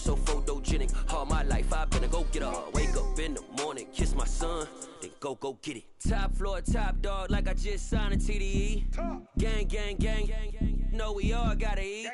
so photogenic. All my life I've been a go-getter. Wake up in the morning, kiss my son, then go get it. Top floor, top dog, like I just signed a TDE. Gang, gang, gang, gang, gang. Know we all gotta eat.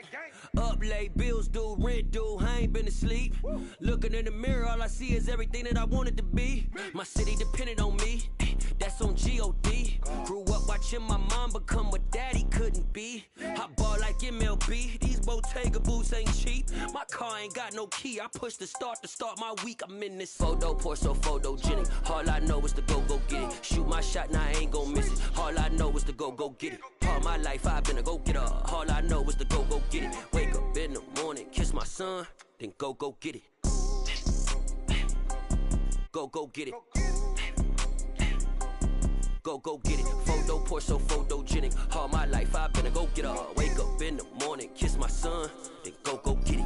Up late, bills due, rent due, I ain't been asleep. Looking in the mirror, all I see is everything that I wanted to be. My city depended on me, that's on G.O.D. Grew up watching my mom become what daddy couldn't be. I ball like MLB, these Bottega boots ain't cheap. My car ain't got no key, I push the start to start my week. I'm in this photo pour so photogenic. All I know is to go get it. Shoot my shot, now I ain't gon' miss it. All I know is to go get it. All my life I've been a go-getter. All I know is to go get it. Wake up in the morning, kiss my son, then go get it. Go get it. Go get it. Photo pour so photogenic. All my life I've been a go-getter. Wake up in the morning, kiss my son, then go get it.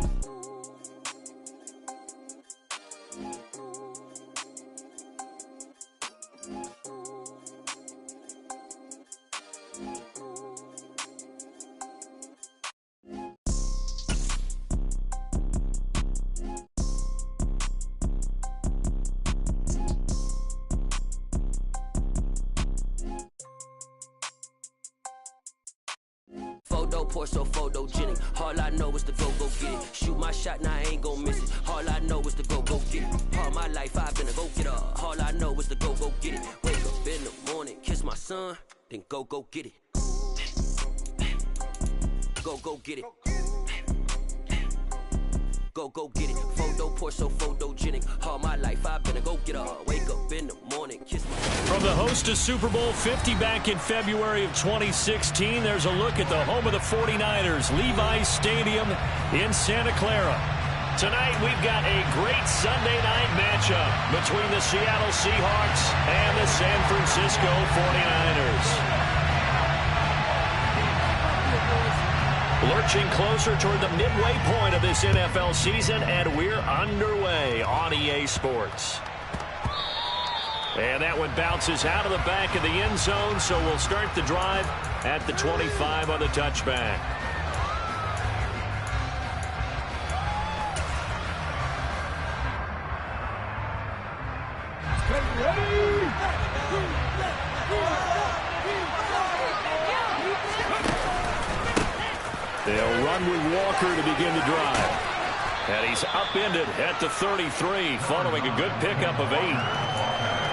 Photo pour so photogenic. All I know is to go get it. Shoot my shot, now I ain't gon' miss it. All I know is to go get it. All my life I've been a go-getter. All I know is to go get it. Wake up in the morning, kiss my son, then go get it. Go get it. Go get it. Photo pour so photogenic. All my life I've been a go-getter. Wake up in the morning, kiss my son. From the host of Super Bowl 50 back in February of 2016, there's a look at the home of the 49ers, Levi's Stadium in Santa Clara. Tonight we've got a great Sunday night matchup between the Seattle Seahawks and the San Francisco 49ers. Lurching closer toward the midway point of this NFL season, and we're underway on EA Sports. And that one bounces out of the back of the end zone, so we'll start the drive at the 25 on the touchback. They'll run with Walker to begin the drive. And he's upended at the 33, following a good pickup of 8.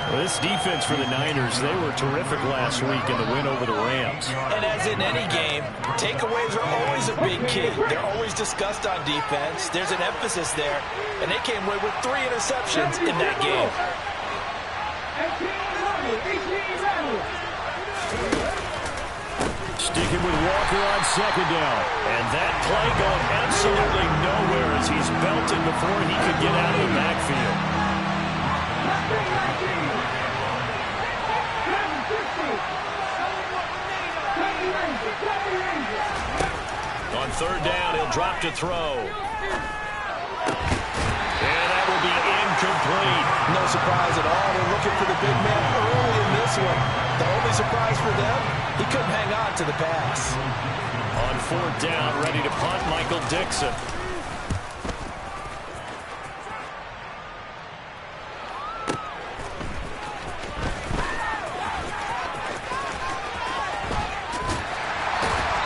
Well, this defense for the Niners, they were terrific last week in the win over the Rams. And as in any game, takeaways are always a big key. They're always discussed on defense. There's an emphasis there. And they came away with 3 interceptions in that game. Sticking with Walker on second down. And that play going absolutely nowhere as he's belted before he could get out of the backfield. On third down, he'll drop to throw. And that will be incomplete. No surprise at all. They're looking for the big man early in this one. The only surprise for them, he couldn't hang on to the pass. On fourth down, ready to punt, Michael Dixon.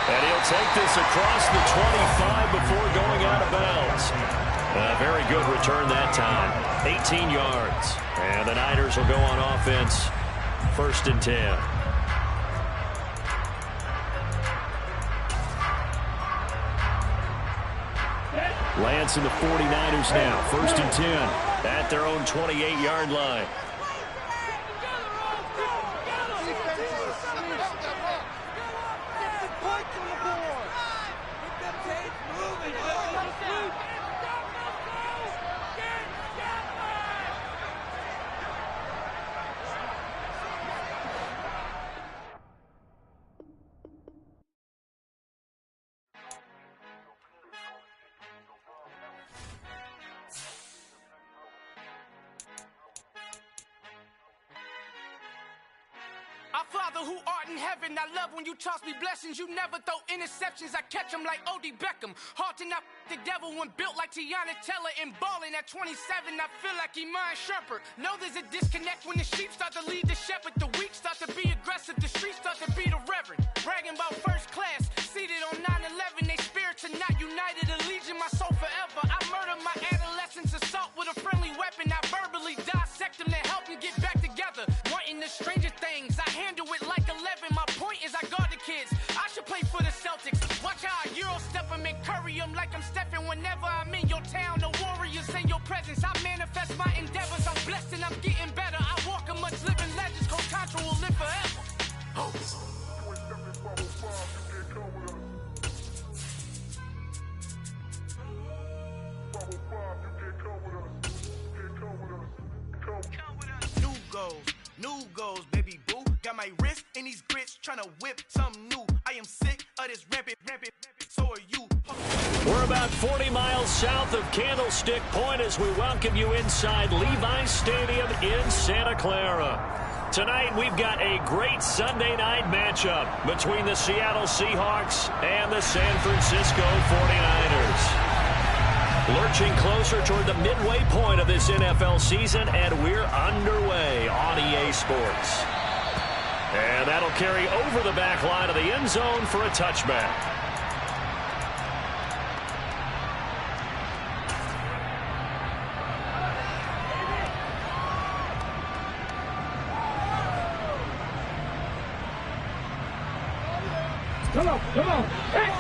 And he'll take this across the 25 before going out of bounds. A very good return that time. 18 yards. And the Niners will go on offense. 1st and 10. Lance and the 49ers now. 1st and 10 at their own 28-yard line. Father who art in heaven, I love when you toss me blessings. You never throw interceptions, I catch them like O.D. Beckham. Hard to not the devil when built like Tiana Teller. And balling at 27, I feel like Iman Shumpert. Know there's a disconnect when the sheep start to lead the shepherd. The weak start to be aggressive, the streets start to be the reverend. Bragging about first class, seated on 9/11. They spirits are not united, a legion, my soul forever. I murder my adolescence, assault with a friendly weapon. I verbally dissect them to help them get back together. Wanting the stranger things, I handle it like 11. My point is I guard the kids. I should play for the Celtics. Watch how I Euro step them and curry them like I'm stepping. Whenever I'm in your town, the Warriors in your presence. I manifest my endeavors. I'm blessed and I'm getting better. I walk amongst living legends. Coach Contra will live forever. New goals, baby boo. Got my wrist in these grits, tryna whip something new. I am sick of this rampant, so are you. We're about 40 miles south of Candlestick Point as we welcome you inside Levi Stadium in Santa Clara. Tonight we've got a great Sunday night matchup between the Seattle Seahawks and the San Francisco 49ers. Lurching closer toward the midway point of this NFL season, and we're underway on EA Sports. And that'll carry over the back line of the end zone for a touchback. Come on. Hey.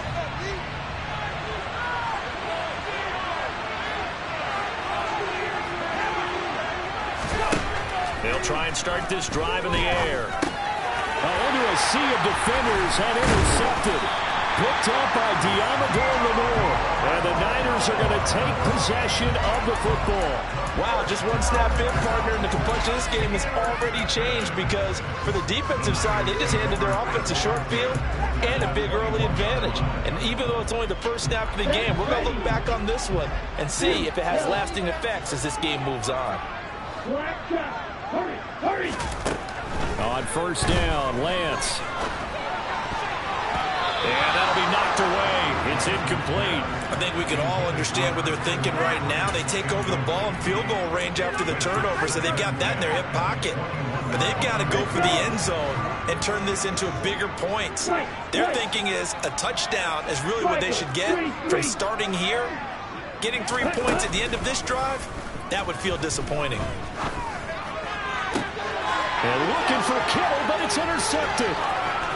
They'll try and start this drive in the air. Under a sea of defenders and intercepted. Picked up by Diamador Lenore. And the Niners are going to take possession of the football. Wow, just one snap in, partner, and the complexion of this game has already changed because for the defensive side, they just handed their offense a short field and a big early advantage. And even though it's only the first snap of the game, we're going to look back on this one and see if it has lasting effects as this game moves on. Hurry! On first down, Lance. And that'll be knocked away. It's incomplete. I think we can all understand what they're thinking right now. They take over the ball in field goal range after the turnover, so they've got that in their hip pocket. But they've got to go for the end zone and turn this into a bigger point. Their thinking is a touchdown is really what they should get from starting here. Getting 3 points at the end of this drive, that would feel disappointing. And looking for Kittle, but it's intercepted.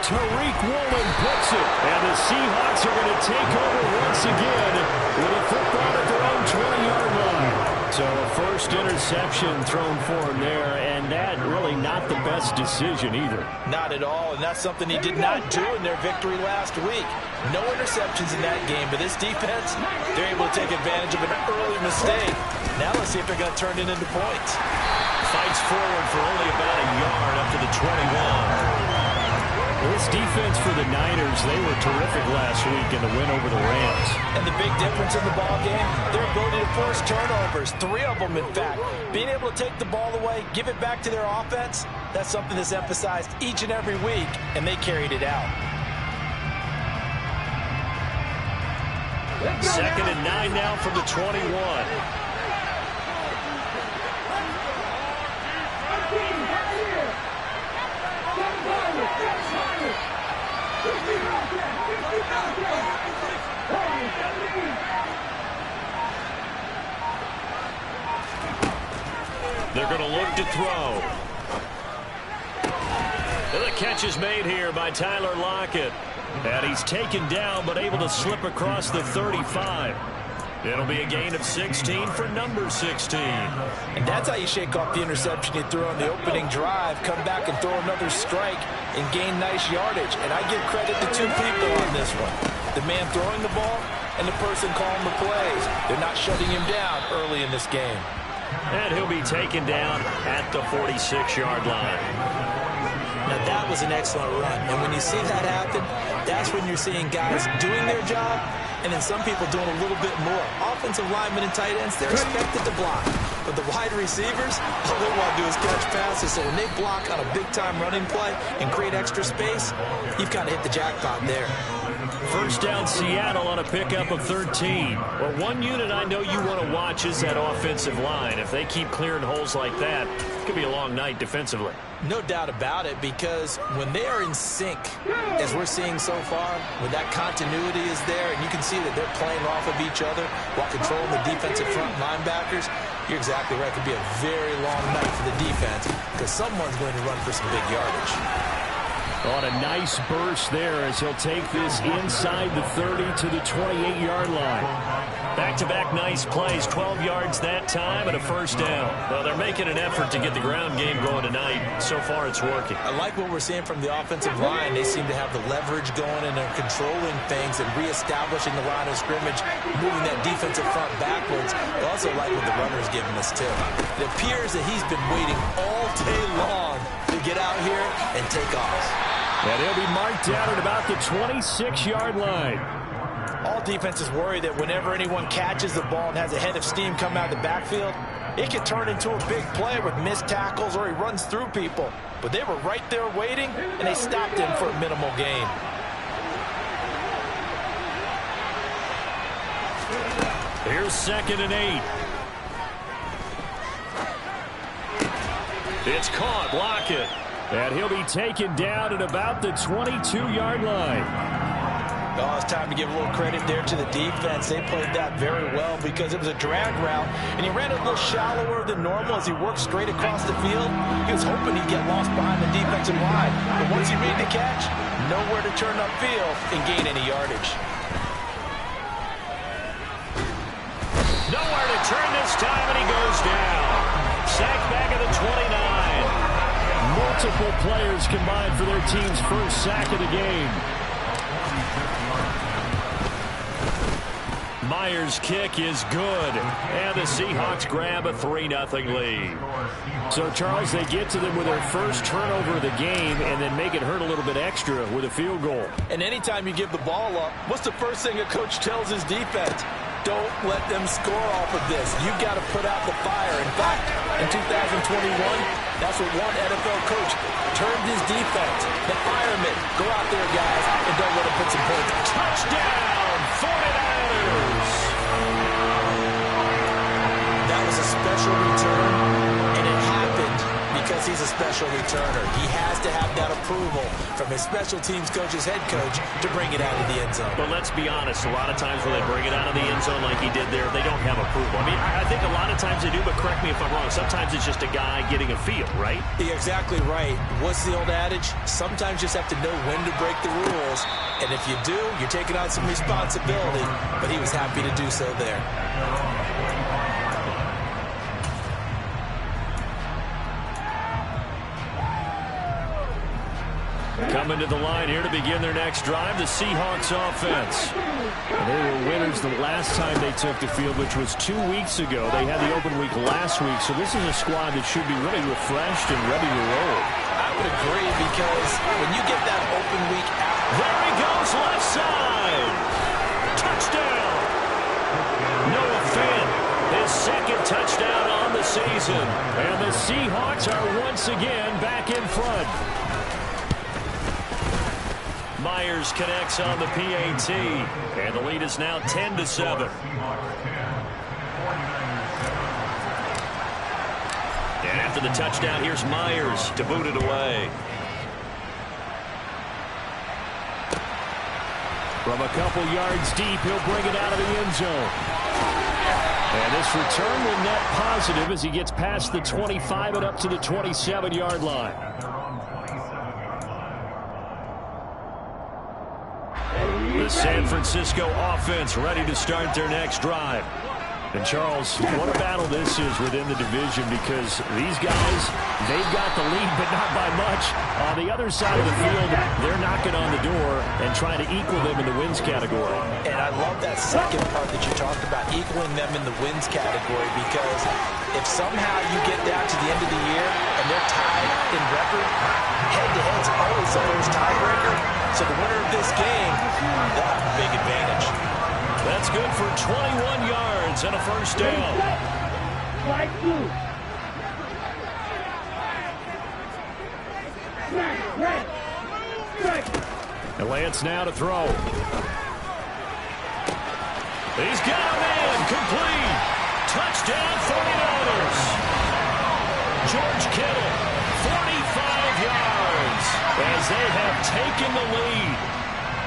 Tariq Woolen puts it. And the Seahawks are going to take over once again with a football at their own 20-yard line. So a first interception thrown for him there, and that really not the best decision either. Not at all, and that's something he did not do in their victory last week. No interceptions in that game, but this defense, they're able to take advantage of an early mistake. Now let's see if they're going to turn it into points. Fights forward for only about a yard up to the 21. This defense for the Niners, they were terrific last week in the win over the Rams. And the big difference in the ball game, their ability to force turnovers, 3 of them in fact. Being able to take the ball away, give it back to their offense, that's something that's emphasized each and every week, and they carried it out. 2nd and 9 now from the 21. They're going to look to throw. And the catch is made here by Tyler Lockett. And he's taken down but able to slip across the 35. It'll be a gain of 16 for number 16. And that's how you shake off the interception you threw on the opening drive, come back and throw another strike and gain nice yardage. And I give credit to 2 people on this one. The man throwing the ball and the person calling the plays. They're not shutting him down early in this game. And he'll be taken down at the 46-yard line. Now that was an excellent run. And when you see that happen, that's when you're seeing guys doing their job and then some people doing a little bit more. Offensive linemen and tight ends, they're expected to block. But the wide receivers, all they want to do is catch passes. So when they block on a big-time running play and create extra space, you've kind of hit the jackpot there. First down, Seattle on a pickup of 13. Well, one unit I know you want to watch is that offensive line. If they keep clearing holes like that, it could be a long night defensively. No doubt about it, because when they are in sync, as we're seeing so far, when that continuity is there, and you can see that they're playing off of each other while controlling the defensive front linebackers, you're exactly right. It could be a very long night for the defense because someone's going to run for some big yardage. On a nice burst there as he'll take this inside the 30 to the 28-yard line. Back-to-back nice plays, 12 yards that time and a first down. Well, they're making an effort to get the ground game going tonight. So far, it's working. I like what we're seeing from the offensive line. They seem to have the leverage going, and they're controlling things and reestablishing the line of scrimmage, moving that defensive front backwards. I also like what the runner's giving us, too. It appears that he's been waiting all day long to get out here and take off. And he'll be marked down at about the 26-yard line. All defenses worry that whenever anyone catches the ball and has a head of steam come out of the backfield, it can turn into a big play with missed tackles or he runs through people. But they were right there waiting, and they stopped him for a minimal gain. Here's 2nd and 8. It's caught. Lockett. And he'll be taken down at about the 22-yard line. Oh, it's time to give a little credit there to the defense. They played that very well because it was a drag route, and he ran a little shallower than normal as he worked straight across the field. He was hoping he'd get lost behind the defensive line, but once he made the catch, nowhere to turn upfield and gain any yardage. Nowhere to turn this time, and he goes down. Sacked back at the 29. Multiple players combined for their team's first sack of the game. Myers' kick is good, and the Seahawks grab a 3-0 lead. So, Charles, they get to them with their first turnover of the game and then make it hurt a little bit extra with a field goal. And anytime you give the ball up, what's the first thing a coach tells his defense? Don't let them score off of this. You've got to put out the fire. In fact, in 2021, that's what one NFL coach termed his defense. The firemen. Go out there, guys, and don't let them put some points. Touchdown, 49ers! That was a special return, and it happened because he's a special returner. He has to have that approval from his special teams coach's head coach to bring it out of the end zone. But let's be honest, a lot of times when they bring it out of the end zone like he did there, they don't have approval. I mean, I think a lot of times they do, but correct me if I'm wrong. Sometimes it's just a guy getting a feel, right? You're exactly right. What's the old adage? Sometimes you just have to know when to break the rules. And if you do, you're taking on some responsibility. But he was happy to do so there. Coming to the line here to begin their next drive, the Seahawks offense. And they were winners the last time they took the field, which was 2 weeks ago. They had the open week last week, so this is a squad that should be really refreshed and ready to roll. I would agree, because when you get that open week out, there he goes, left side. Touchdown. Noah Fant, his second touchdown on the season. And the Seahawks are once again back in front. Myers connects on the PAT, and the lead is now 10-7. And after the touchdown, here's Myers to boot it away. From a couple yards deep, he'll bring it out of the end zone. And this return will net positive as he gets past the 25 and up to the 27-yard line. The San Francisco offense ready to start their next drive. And, Charles, what a battle this is within the division, because these guys, they've got the lead, but not by much. On the other side of the field, they're knocking on the door and trying to equal them in the wins category. And I love that second part that you talked about, equaling them in the wins category, because if somehow you get down to the end of the year and they're tied in record, head-to-head's always the first tiebreaker. So the winner of this game, they'll have a big advantage. That's good for 21 yards and a first down. And Lance now to throw. He's got a man, complete. Touchdown 49ers. George Kittle, 45 yards as they have taken the lead.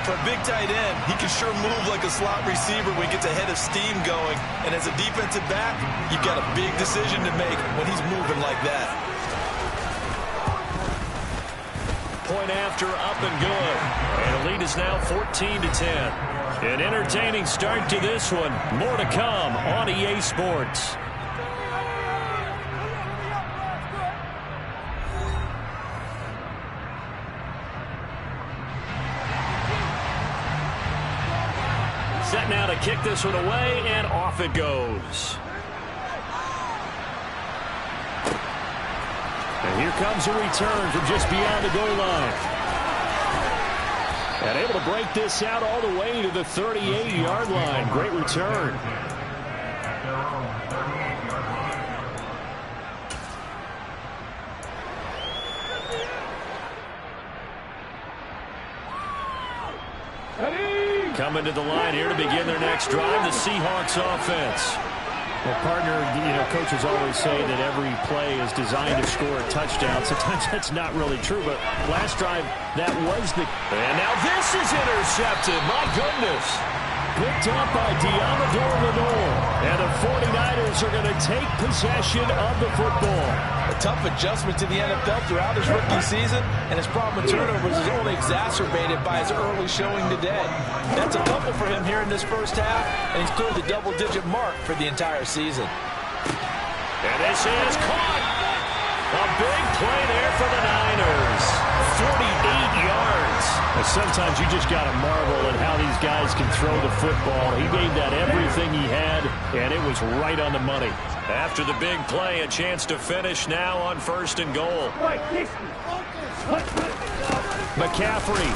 For a big tight end, he can sure move like a slot receiver when he gets a head of steam going. And as a defensive back, you've got a big decision to make when he's moving like that. Point after, up and good. And the lead is now 14-10. An entertaining start to this one. More to come on EA Sports. Set now to kick this one away, and off it goes. And here comes a return from just beyond the goal line. And able to break this out all the way to the 38-yard line. Great return. Coming to the line here to begin their next drive, the Seahawks offense. Well, partner, coaches always say that every play is designed to score a touchdown. Sometimes that's not really true, but last drive, that was the... And now this is intercepted. My goodness. Picked up by Lenore. And the 49ers are going to take possession of the football. A tough adjustment to the NFL throughout his rookie season, and his problem with turnovers is only exacerbated by his early showing today. That's a couple for him here in this first half, and he's cleared the double-digit mark for the entire season. And this is caught. A big play there for the Niners. 48 yards. And sometimes you just got to marvel at how these guys can throw the football. He gave that everything he had, and it was right on the money. After the big play, a chance to finish now on 1st and goal. McCaffrey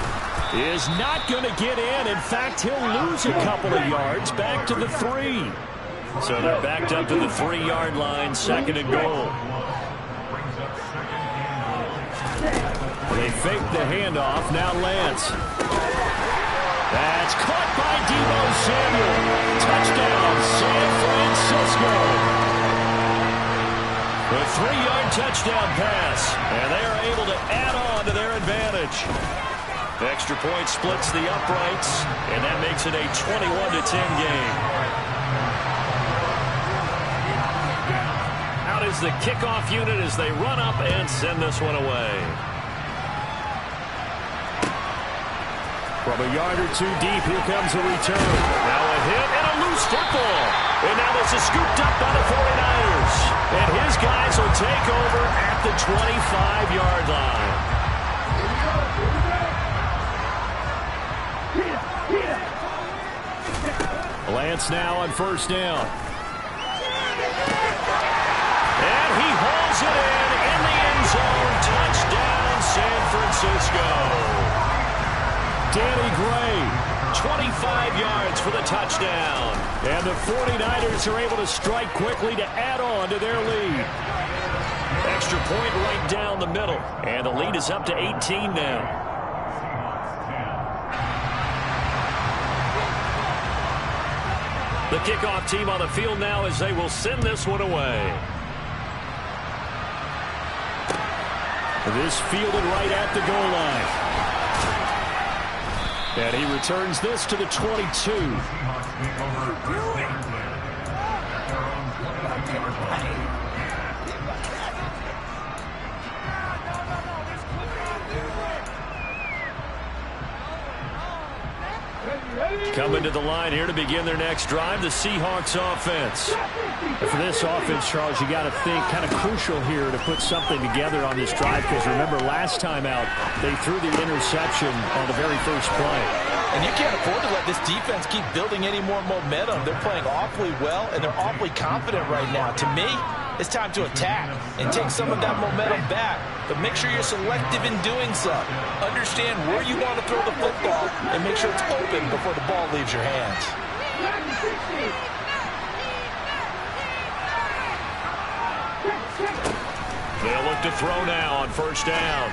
is not going to get in. In fact, he'll lose a couple of yards back to the 3. So they're backed up to the 3-yard line, 2nd and goal. They fake the handoff. Now Lance. That's caught by Deebo Samuel. Touchdown, San Francisco. A 3-yard touchdown pass, and they are able to add on to their advantage. Extra point splits the uprights, and that makes it a 21-10 game. Out is the kickoff unit as they run up and send this one away. From a yard or two deep, here comes a return. Now a hit and a loose football. And now this is scooped up by the 49ers. And his guys will take over at the 25-yard line. Lance now on 1st down. And he hauls it in the end zone. Touchdown, San Francisco. Danny Gray, 25 yards for the touchdown. And the 49ers are able to strike quickly to add on to their lead. Extra point right down the middle. And the lead is up to 18 now. The kickoff team on the field now as they will send this one away. This fielded right at the goal line. And he returns this to the 22. Coming to the line here to begin their next drive, the Seahawks offense. And for this offense, Charles, you got to think kind of crucial here to put something together on this drive, because remember last time out they threw the interception on the very first play. And you can't afford to let this defense keep building any more momentum. They're playing awfully well, and they're awfully confident right now. To me, it's time to attack and take some of that momentum back. But make sure you're selective in doing so. Understand where you want to throw the football and make sure it's open before the ball leaves your hands. They'll look to throw now on first down.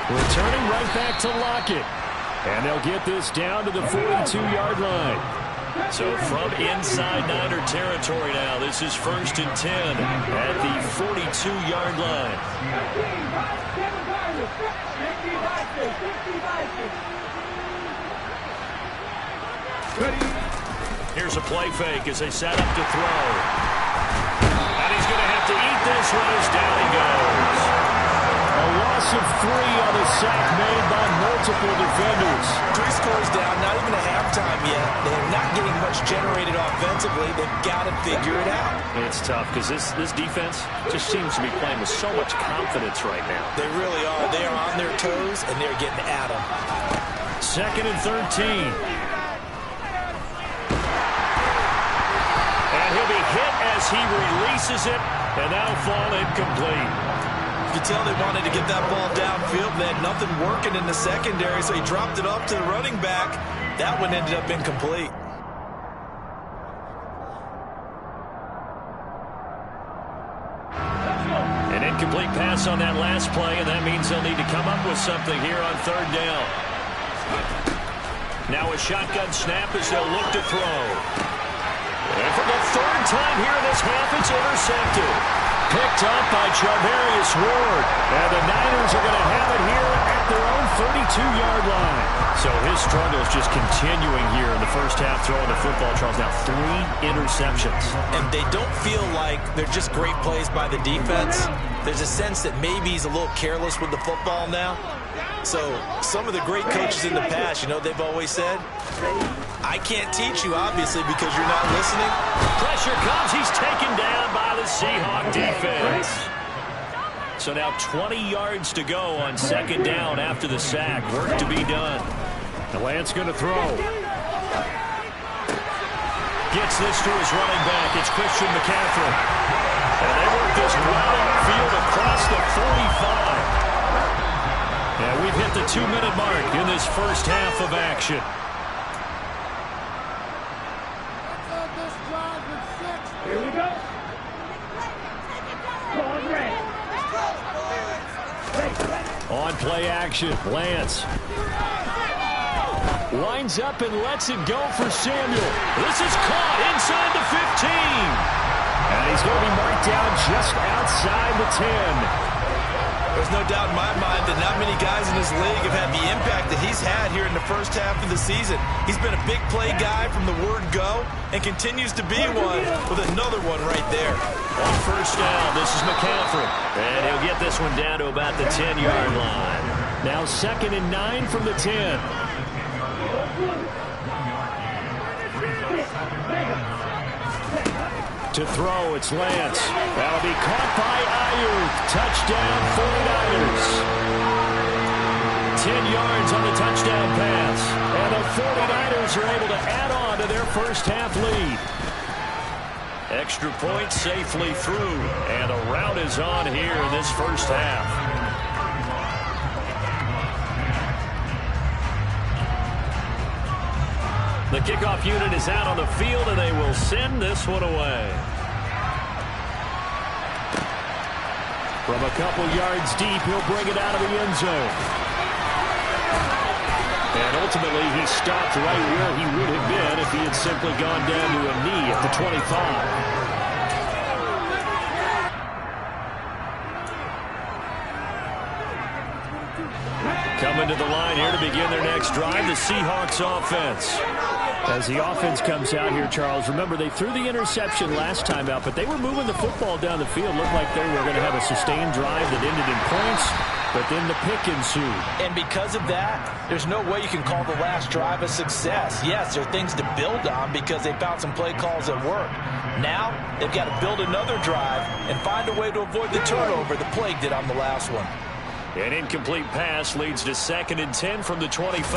Returning right back to Lockett. And they'll get this down to the 42-yard line. So from inside Niner territory now, this is 1st and 10 at the 42-yard line. Here's a play fake as they set up to throw. And he's going to have to eat this one as down he goes. A loss of 3 on the sack made by multiple defenders. 3 scores down, not even a halftime yet. They're not getting much generated offensively. They've got to figure it out. It's tough because this defense just seems to be playing with so much confidence right now. They really are. They are on their toes, and they're getting at them. 2nd and 13. And he'll be hit as he releases it, and that'll fall incomplete. You could tell they wanted to get that ball downfield. They had nothing working in the secondary, so he dropped it off to the running back. That one ended up incomplete. An incomplete pass on that last play, and that means they'll need to come up with something here on 3rd down. Now a shotgun snap as they'll look to throw. And for the 3rd time here in this half, it's intercepted. Picked up by Charvarius Ward. And the Niners are going to have it here at their own 32-yard line. So his struggle is just continuing here in the first half throwing the football. Charles, now 3 interceptions. And they don't feel like they're just great plays by the defense. There's a sense that maybe he's a little careless with the football now. So some of the great coaches in the past, you know, they've always said, I can't teach you, obviously, because you're not listening. Pressure comes. He's taken down by the Seahawk defense. So now 20 yards to go on 2nd down after the sack. Work to be done. The Lance going to throw. Gets this to his running back. It's Christian McCaffrey. And they work this well upfield across the 45. And we've hit the 2-minute mark in this first half of action. Here we go. On play action, Lance winds up and lets it go for Samuel. This is caught inside the 15. And he's going to be marked down just outside the 10. There's no doubt in my mind that not many guys in this league have had the impact that he's had here in the first half of the season. He's been a big play guy from the word go and continues to be one with another one right there. On first down, this is McCaffrey. And he'll get this one down to about the 10-yard line. Now 2nd and 9 from the 10. To throw, it's Lance. That'll be caught by Ayuk. Touchdown, 49ers. 10 yards on the touchdown pass. And the 49ers are able to add on to their first half lead. Extra point safely through. And a rout is on here in this first half. The kickoff unit is out on the field, and they will send this one away. From a couple yards deep, he'll bring it out of the end zone. And ultimately, he stopped right where he would have been if he had simply gone down to a knee at the 25. Coming to the line here to begin their next drive, the Seahawks offense. As the offense comes out here, Charles, remember they threw the interception last time out, but they were moving the football down the field. Looked like they were going to have a sustained drive that ended in points, but then the pick ensued. And because of that, there's no way you can call the last drive a success. Yes, there are things to build on because they found some play calls that work. Now, they've got to build another drive and find a way to avoid the turnover the Plague did on the last one. An incomplete pass leads to 2nd and 10 from the 25.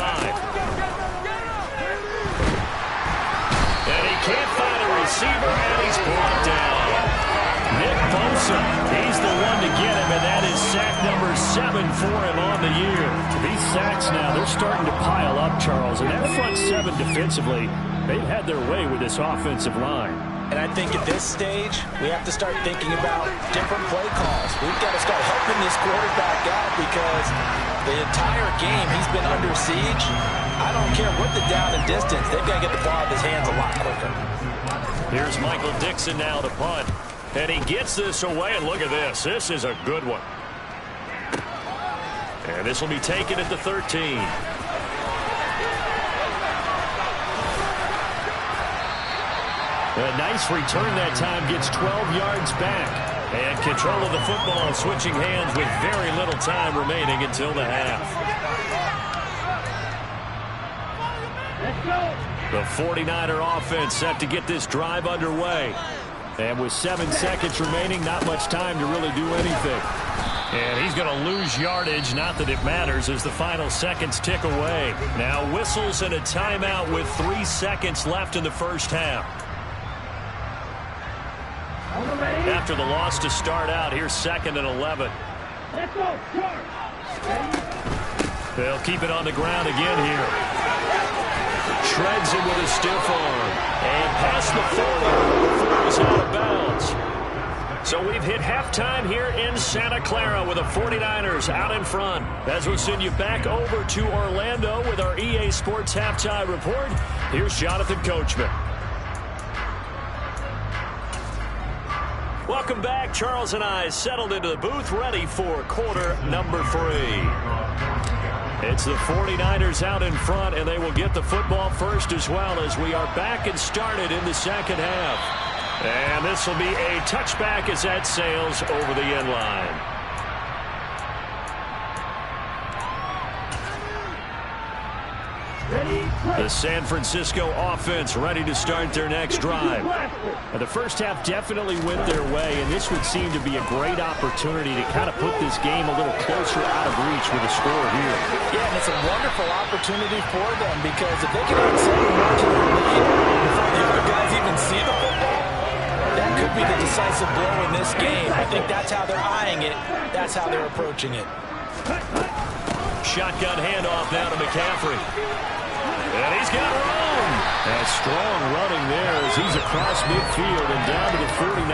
And he can't find a receiver, and he's brought down. Nick Bosa, he's the one to get him, and that is sack number 7 for him on the year. These sacks now, they're starting to pile up, Charles, and that front 7 defensively, they've had their way with this offensive line. And I think at this stage, we have to start thinking about different play calls. We've got to start helping this quarterback out because the entire game he's been under siege. I don't care what the down and distance. They've got to get the ball out of his hands a lot quicker. Here's Michael Dixon now to punt. And he gets this away, and look at this. This is a good one. And this will be taken at the 13. A nice return that time, gets 12 yards back. And control of the football switching hands with very little time remaining until the half. The 49er offense set to get this drive underway. And with 7 seconds remaining, not much time to really do anything. And he's going to lose yardage, not that it matters, as the final seconds tick away. Now whistles and a timeout with 3 seconds left in the first half. After the loss to start out, here's 2nd and 11. Let's go, Charge. They'll keep it on the ground again here. Shreds him with a stiff arm. And past the 40 before he's out of bounds. So we've hit halftime here in Santa Clara with the 49ers out in front. As we'll send you back over to Orlando with our EA Sports Halftime Report, here's Jonathan Coachman. Welcome back. Charles and I settled into the booth, ready for quarter number 3. It's the 49ers out in front, and they will get the football first as well as we are back and started in the second half. And this will be a touchback as that sails over the end line. The San Francisco offense ready to start their next drive. And the first half definitely went their way, and this would seem to be a great opportunity to kind of put this game a little closer out of reach with a score here. Yeah, and it's a wonderful opportunity for them because if they can add 7 yards to their lead before the other guys even see the football, that could be the decisive blow in this game. I think that's how they're eyeing it. That's how they're approaching it. Shotgun handoff now to McCaffrey. And he's got room. A strong running there as he's across midfield and down to the 49.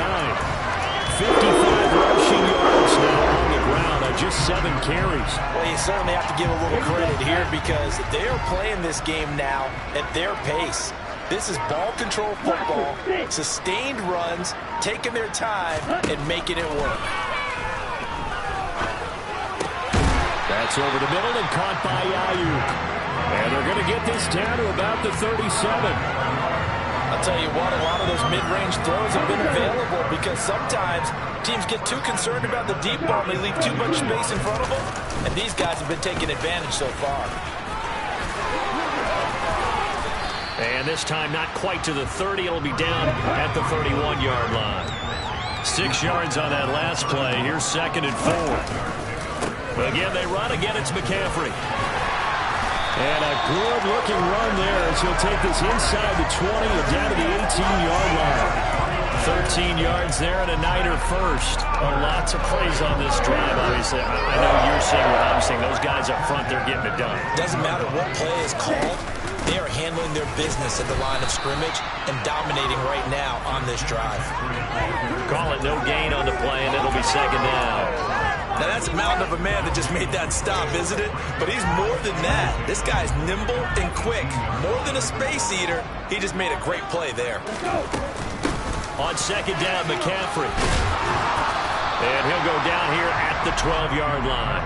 55 rushing yards now on the ground on just 7 carries. Well, you certainly have to give a little credit here because they are playing this game now at their pace. This is ball control football, sustained runs, taking their time and making it work. That's over the middle and caught by Ayuk. And they're going to get this down to about the 37. I'll tell you what, a lot of those mid-range throws have been available because sometimes teams get too concerned about the deep ball and they leave too much space in front of them. And these guys have been taking advantage so far. And this time not quite to the 30. It'll be down at the 31-yard line. 6 yards on that last play. Here's 2nd and 4. Again, they run. Again, it's McCaffrey. And a good-looking run there as he'll take this inside the 20 and down to the 18-yard line. 13 yards there and a Niner first. Lots of plays on this drive, obviously. I know you're seeing what I'm seeing. Those guys up front, they're getting it done. Doesn't matter what play is called. They are handling their business at the line of scrimmage and dominating right now on this drive. Call it no gain on the play, and it'll be 2nd down. Now, that's a mountain of a man that just made that stop, isn't it? But he's more than that. This guy's nimble and quick. More than a space eater, he just made a great play there. On 2nd down, McCaffrey. And he'll go down here at the 12-yard line.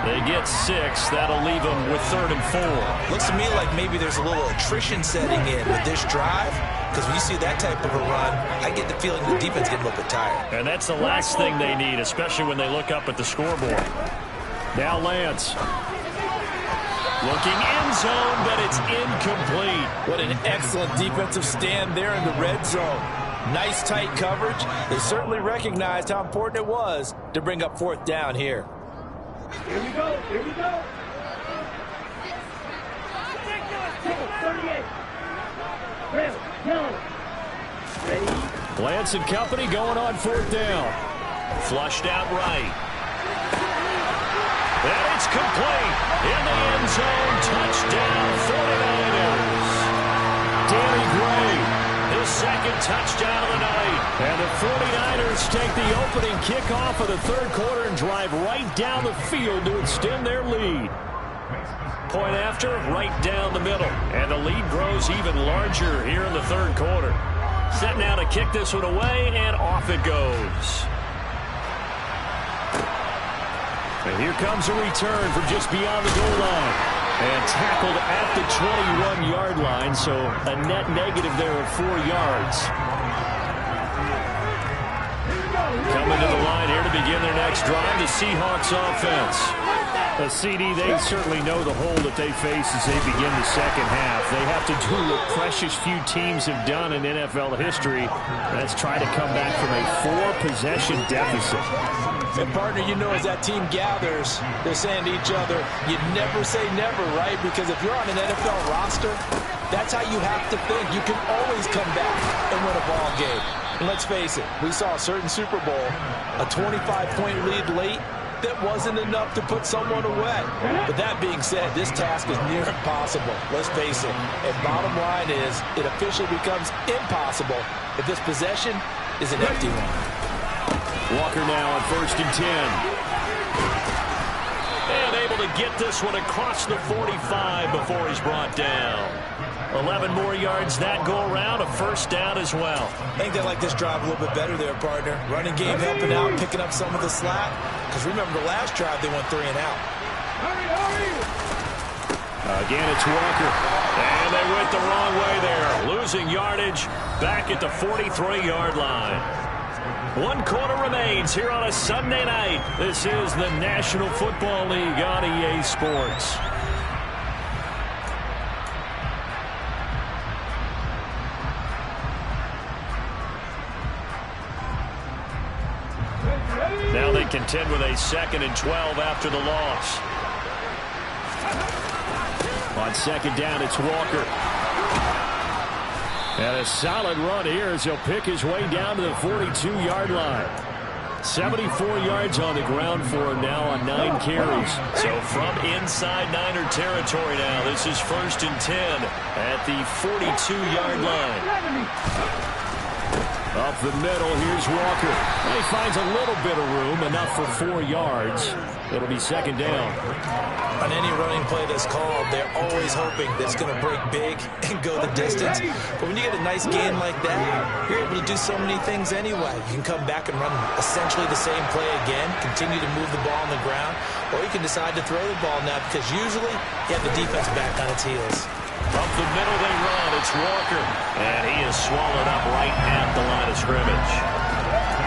They get 6. That'll leave them with 3rd and 4. Looks to me like maybe there's a little attrition setting in with this drive. Because when you see that type of a run, I get the feeling the defense getting a little bit tired. And that's the last thing they need, especially when they look up at the scoreboard. Now Lance. Looking end zone, but it's incomplete. What an excellent defensive stand there in the red zone. Nice tight coverage. They certainly recognized how important it was to bring up 4th down here. Here we go. Here we go. 38. Lance and company going on 4th down. Flushed out right. And it's complete. In the end zone. Touchdown 49ers. Danny second touchdown of the night. And the 49ers take the opening kickoff of the third quarter and drive right down the field to extend their lead. Point after, right down the middle. And the lead grows even larger here in the third quarter. Set now to kick this one away, and off it goes. And here comes a return from just beyond the goal line. And tackled at the 21-yard line, so a net negative there of 4 yards. Coming to the line here to begin their next drive, the Seahawks offense. A CD, they certainly know the hole that they face as they begin the second half. They have to do what precious few teams have done in NFL history. That's try to come back from a 4-possession deficit. And, partner, you know, as that team gathers, they're saying to each other, you never say never, right? Because if you're on an NFL roster, that's how you have to think. You can always come back and win a ball game. And let's face it, we saw a certain Super Bowl, a 25-point lead late, that wasn't enough to put someone away. But that being said, this task is near impossible. Let's face it. And bottom line is, it officially becomes impossible if this possession is an empty one. Walker now on 1st and 10. And able to get this one across the 45 before he's brought down. 11 more yards that go around, a first down as well. I think they like this drive a little bit better there, partner. Running game helping out, picking up some of the slack. Because remember, the last drive they went 3 and out. Again, it's Walker. And they went the wrong way there. Losing yardage back at the 43-yard line. 1 quarter remains here on a Sunday night. This is the National Football League on EA Sports. Now they contend with a 2nd and 12 after the loss. On 2nd down, it's Walker. And a solid run here as he'll pick his way down to the 42-yard line. 74 yards on the ground for him now on 9 carries. So from inside Niner territory now, this is 1st and 10 at the 42-yard line. Up the middle, here's Walker. And he finds a little bit of room, enough for 4 yards. It'll be 2nd down. On any running play that's called, they're always hoping that it's going to break big and go the distance. But when you get a nice gain like that, you're able to do so many things anyway. You can come back and run essentially the same play again, continue to move the ball on the ground, or you can decide to throw the ball now because usually you have the defense back on its heels. Up the middle they run. It's Walker. And he is swallowed up right at the line of scrimmage.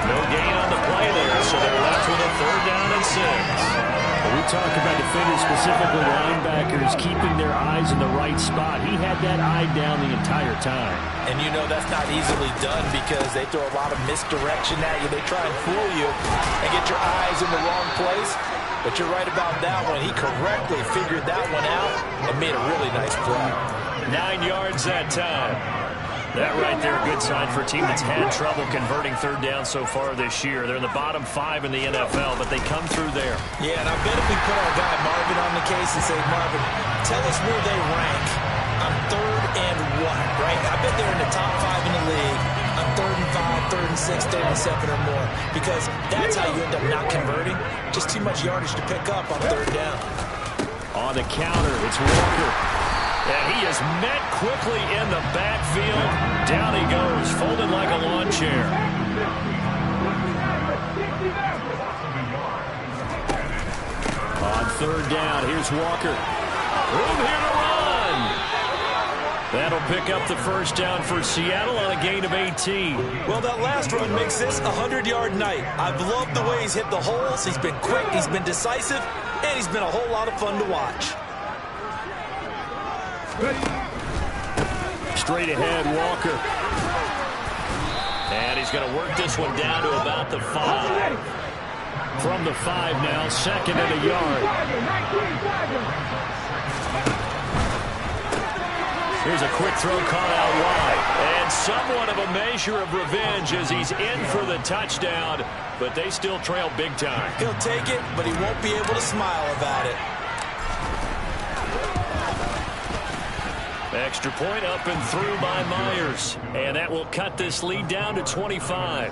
No gain on the play there, so they're left with a 3rd down and 6. When we talk about defenders, specifically linebackers, keeping their eyes in the right spot. He had that eye down the entire time. And you know that's not easily done because they throw a lot of misdirection at you. They try and fool you and get your eyes in the wrong place. But you're right about that one. He correctly figured that one out and made a really nice play. 9 yards that time. That right there, a good sign for a team that's had trouble converting 3rd down so far this year. They're in the bottom 5 in the NFL, but they come through there. Yeah, and I bet if we put our guy Marvin on the case and say, Marvin, tell us where they rank on 3rd and 1, right? I bet they're in the top 5 in the league on 3rd and 5, 3rd and 6, 3rd and 7 or more. Because that's how you end up not converting. Just too much yardage to pick up on 3rd down. On the counter, it's Walker. And he is met quickly in the backfield. Down he goes, folded like a lawn chair. On 3rd down, here's Walker. Room here to run. That'll pick up the 1st down for Seattle on a gain of 18. Well, that last run makes this a 100-yard night. I've loved the way he's hit the holes. He's been quick, he's been decisive, and he's been a whole lot of fun to watch. Straight ahead, Walker. And he's going to work this one down to about the 5. From the 5 now, 2nd and a yard. Here's a quick throw caught out wide. And somewhat of a measure of revenge as he's in for the touchdown, but they still trail big time. He'll take it, but he won't be able to smile about it. Extra point up and through by Myers. And that will cut this lead down to 25.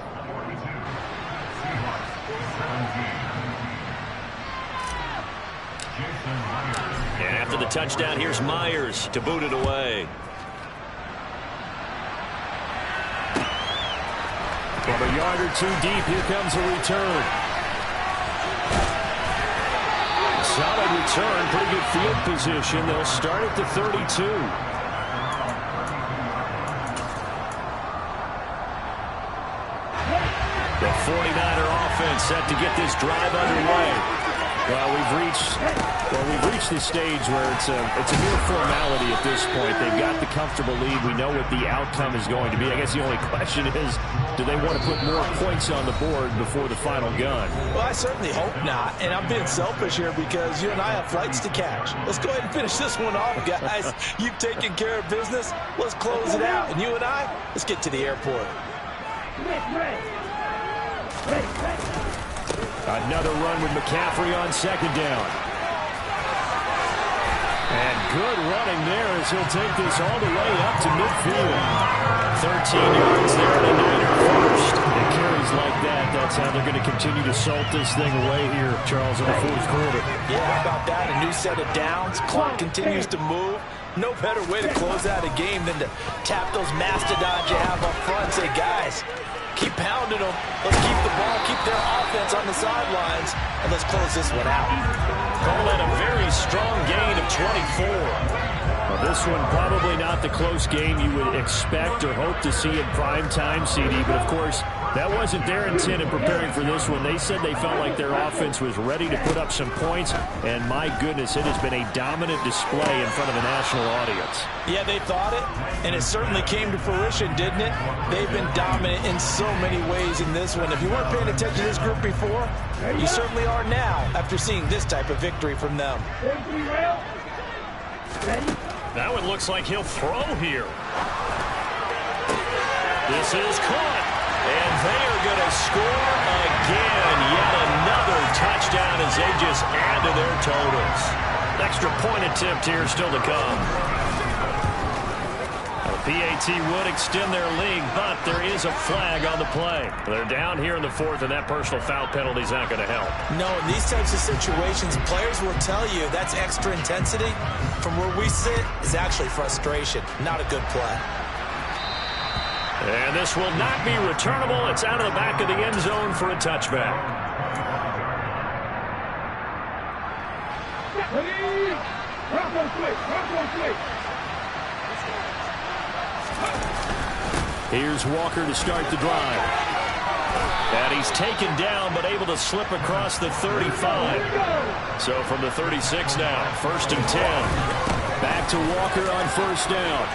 And after the touchdown, here's Myers to boot it away. From a yard or two deep, here comes a return. Solid return, pretty good field position. They'll start at the 32. The 49er offense set to get this drive underway. Well, we've reached the stage where it's a mere formality at this point. They've got the comfortable lead. We know what the outcome is going to be. I guess the only question is, do they want to put more points on the board before the final gun? Well, I certainly hope not. And I'm being selfish here because you and I have flights to catch. Let's go ahead and finish this one off, guys. You've taken care of business. Let's close it out. And you and I, let's get to the airport. Another run with McCaffrey on second down. And good running there as he'll take this all the way up to midfield. 13 yards there and a Niner first. And carries like that, that's how they're going to continue to salt this thing away here, Charles, in the fourth quarter. Yeah, how about that? A new set of downs. Clock continues to move. No better way to close out a game than to tap those mastodons you have up front and say, guys, keep pounding them. Let's keep the ball, keep their offense on the sidelines, and let's close this one out. Call that a very strong gain of 24. Well, this one probably not the close game you would expect or hope to see in prime time, CD, but of course, that wasn't their intent in preparing for this one. They said they felt like their offense was ready to put up some points, and my goodness, it has been a dominant display in front of a national audience. Yeah, they thought it, and it certainly came to fruition, didn't it? They've been dominant in so many ways in this one. If you weren't paying attention to this group before, you certainly are now after seeing this type of victory from them. That one looks like he'll throw here. This is caught. And they are going to score again. Yet another touchdown as they just add to their totals. Extra point attempt here still to come. The PAT would extend their lead, but there is a flag on the play. They're down here in the fourth, and that personal foul penalty is not going to help. No, in these types of situations, players will tell you that's extra intensity. From where we sit, is actually frustration, not a good play. And this will not be returnable. It's out of the back of the end zone for a touchback. Here's Walker to start the drive. And he's taken down, but able to slip across the 35. So from the 36 now, 1st and 10. Back to Walker on first down.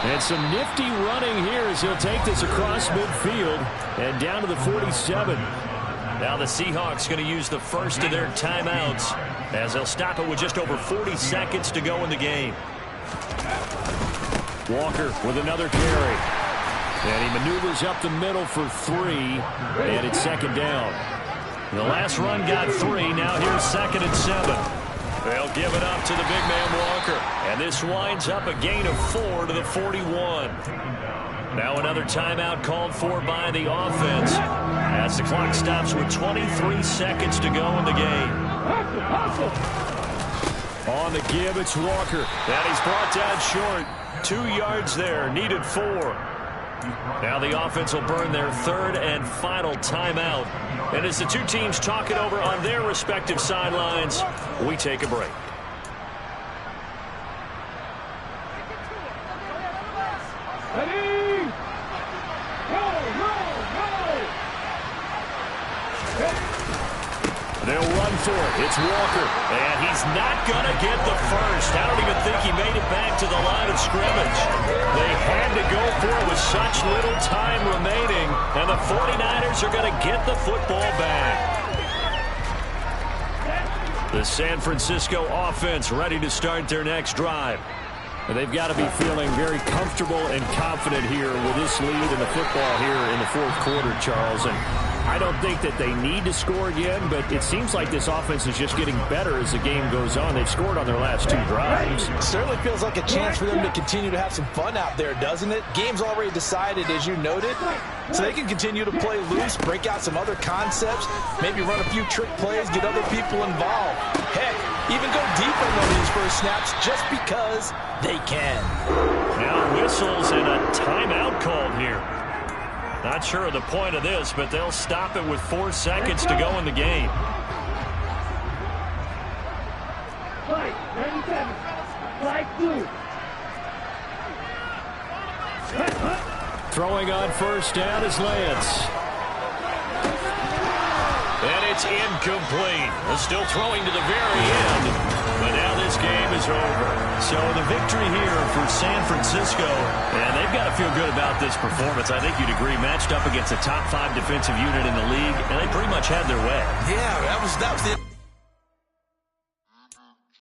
And some nifty running here as he'll take this across midfield and down to the 47. Now the Seahawks going to use the first of their timeouts as they'll stop it with just over 40 seconds to go in the game. Walker with another carry. And he maneuvers up the middle for 3. And it's second down. The last run got 3. Now here's 2nd and 7. They'll give it up to the big man Walker. And this winds up a gain of 4 to the 41. Now another timeout called for by the offense as the clock stops with 23 seconds to go in the game. On the give, it's Walker. And he's brought down short. 2 yards there, needed 4. Now the offense will burn their 3rd and final timeout. And as the two teams talk it over on their respective sidelines, we take a break. Ready? Go, go, They'll run for it. It's Walker. And he's not going to get the first. I don't even think he made it back to the line of scrimmage. They had to go for it with such little time remaining. And the 49ers are going to get the football back. The San Francisco offense ready to start their next drive. And they've got to be feeling very comfortable and confident here with this lead in the football here in the fourth quarter, Charles. And I don't think that they need to score again, but it seems like this offense is just getting better as the game goes on. They've scored on their last 2 drives. It certainly feels like a chance for them to continue to have some fun out there, doesn't it? Game's already decided, as you noted, so they can continue to play loose, break out some other concepts, maybe run a few trick plays, get other people involved. Heck, even go deep on one of these first snaps just because they can. Now whistles and a timeout called here. Not sure of the point of this, but they'll stop it with 4 seconds to go in the game. Flight 97. Flight 2. Throwing on first down is Lance. And it's incomplete. Still throwing to the very end. But now this game is over. So the victory here for San Francisco. And they've got to feel good about this performance. I think you'd agree. Matched up against a top 5 defensive unit in the league. And they pretty much had their way. Yeah, that was the